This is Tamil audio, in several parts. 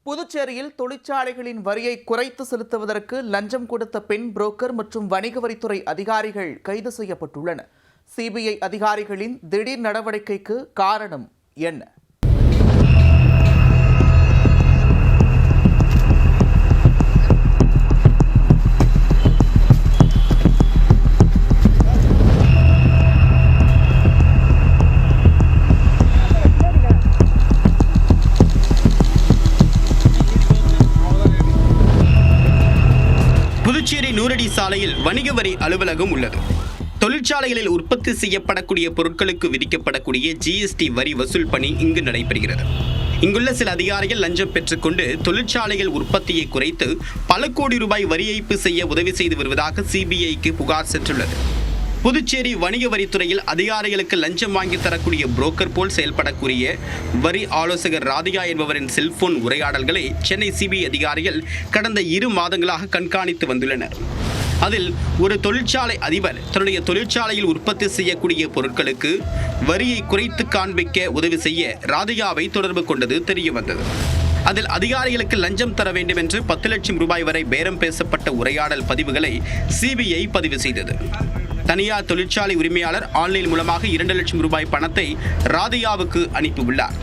புதுச்சேரியில் தொழிற்சாலைகளின் வரியை குறைத்து செலுத்துவதற்கு லஞ்சம் கொடுத்த பெண் புரோக்கர் மற்றும் வணிக வரித்துறை அதிகாரிகள் கைது செய்யப்பட்டுள்ளனர். சிபிஐ அதிகாரிகளின் திடீர் நடவடிக்கைக்கு காரணம் என்ன? புதுச்சேரி நூறடி சாலையில் வணிக வரி அலுவலகம் உள்ளது. தொழிற்சாலைகளில் உற்பத்தி செய்யப்படக்கூடிய பொருட்களுக்கு விதிக்கப்படக்கூடிய ஜிஎஸ்டி வரி வசூல் பணி இங்கு நடைபெறுகிறது. இங்குள்ள சில அதிகாரிகள் லஞ்சம் பெற்றுக்கொண்டு தொழிற்சாலைகள் உற்பத்தியை குறைத்து பல கோடி ரூபாய் வரி ஏய்ப்பு செய்ய உதவி செய்து வருவதாக சிபிஐக்கு புகார் சென்றுள்ளது. புதுச்சேரி வணிக வரித்துறையில் அதிகாரிகளுக்கு லஞ்சம் வாங்கி தரக்கூடிய புரோக்கர் போல் செயல்படக்கூடிய வரி ஆலோசகர் ராதிகா என்பவரின் செல்போன் உரையாடல்களை சென்னை சிபிஐ அதிகாரிகள் கடந்த 2 மாதங்களாக கண்காணித்து வந்துள்ளனர். அதில் ஒரு தொழிற்சாலை அதிபர் தன்னுடைய தொழிற்சாலையில் உற்பத்தி செய்யக்கூடிய பொருட்களுக்கு வரியை குறைத்து காண்பிக்க உதவி செய்ய ராதிகாவை தொடர்பு கொண்டது தெரிய வந்தது. அதில் அதிகாரிகளுக்கு லஞ்சம் தர வேண்டும் என்று 10 லட்சம் ரூபாய் வரை பேரம் பேசப்பட்ட உரையாடல் பதிவுகளை சிபிஐ பதிவு செய்தது. தனியார் தொழிற்சாலை உரிமையாளர் ஆன்லைன் மூலமாக 2 லட்சம் ரூபாய் பணத்தை ராதிகாவுக்கு அனுப்பியுள்ளார்.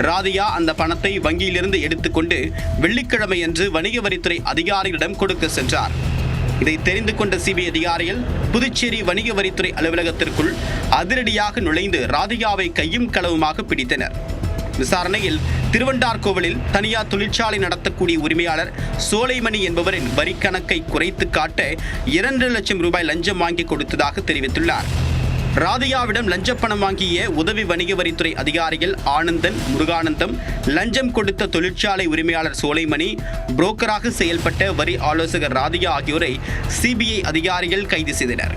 ராதிகா அந்த பணத்தை வங்கியிலிருந்து எடுத்துக்கொண்டு வெள்ளிக்கிழமையன்று வணிக வரித்துறை அதிகாரிகளிடம் கொடுக்க சென்றார். இதை தெரிந்து கொண்ட சிபிஐ அதிகாரிகள் புதுச்சேரி வணிக வரித்துறை அலுவலகத்திற்குள் அதிரடியாக நுழைந்து ராதிகாவை கையும் களவுமாக பிடித்தனர். விசாரணையில் திருவண்டார்கோவிலில் தனியார் தொழிற்சாலை நடத்தக்கூடிய உரிமையாளர் சோலைமணி என்பவரின் வரி கணக்கை குறைத்து காட்ட 2 லட்சம் ரூபாய் லஞ்சம் வாங்கி கொடுத்ததாக தெரிவித்துள்ளார். ராதிகாவிடம் லஞ்சப்பணம் வாங்கிய உதவி வணிக வரித்துறை அதிகாரிகள் ஆனந்தன், முருகானந்தம், லஞ்சம் கொடுத்த தொழிற்சாலை உரிமையாளர் சோலைமணி, புரோக்கராக செயல்பட்ட வரி ஆலோசகர் ராதிகா ஆகியோரை சிபிஐ அதிகாரிகள் கைது செய்தனர்.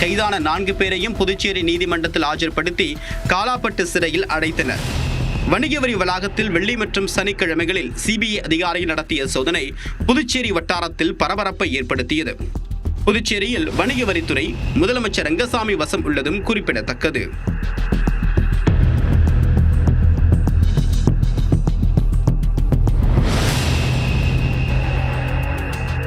கைதான 4 பேரையும் புதுச்சேரி நீதிமன்றத்தில் ஆஜர்படுத்தி காலாப்பட்டு சிறையில் அடைத்தனர். வணிக வரி வளாகத்தில் வெள்ளி மற்றும் சனிக்கிழமைகளில் சிபிஐ அதிகாரிகள் நடத்திய சோதனை புதுச்சேரி வட்டாரத்தில் பரபரப்பை ஏற்படுத்தியது. புதுச்சேரியில் வணிக வரித்துறை முதலமைச்சர் ரங்கசாமி வசம் உள்ளதும் குறிப்பிடத்தக்கது.